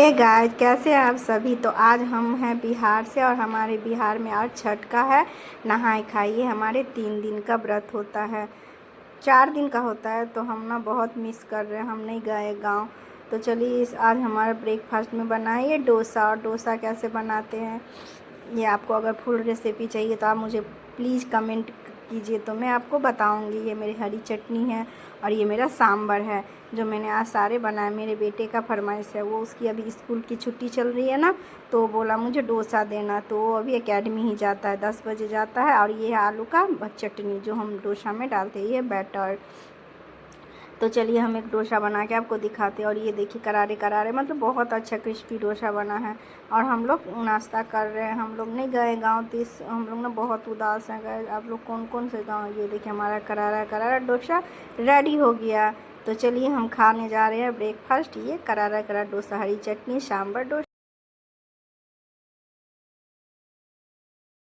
Hey guys, कैसे हैं आप सभी। तो आज हम हैं बिहार से और हमारे बिहार में आज छठ का है नहाए खाइए। हमारे 3 दिन का व्रत होता है, 4 दिन का होता है। तो हम ना बहुत मिस कर रहे हैं, हम नहीं गए गांव। तो चलिए आज हमारा ब्रेकफास्ट में बनाइए डोसा। और डोसा कैसे बनाते हैं ये आपको अगर फुल रेसिपी चाहिए तो आप मुझे प्लीज़ कमेंट कीजिए, तो मैं आपको बताऊंगी। ये मेरी हरी चटनी है और ये मेरा सांभर है जो मैंने आज सारे बनाए। मेरे बेटे का फरमाइश है, वो उसकी अभी स्कूल की छुट्टी चल रही है ना, तो बोला मुझे डोसा देना। तो वो अभी एकेडमी ही जाता है, 10 बजे जाता है। और ये है आलू का चटनी जो हम डोसा में डालते हैं, ये बैटर। तो चलिए हम एक डोसा बना के आपको दिखाते हैं। और ये देखिए करारे करारे, मतलब बहुत अच्छा क्रिस्पी डोसा बना है। और हम लोग नाश्ता कर रहे हैं, हम लोग नहीं गए गांव। तो हम लोग ना बहुत उदास हैं। गए आप लोग कौन कौन से गांव। ये देखिए हमारा करारा करारा डोसा रेडी हो गया। तो चलिए हम खाने जा रहे हैं ब्रेकफास्ट। ये करारा करारा डोसा, हरी चटनी, सांभर, डोसा।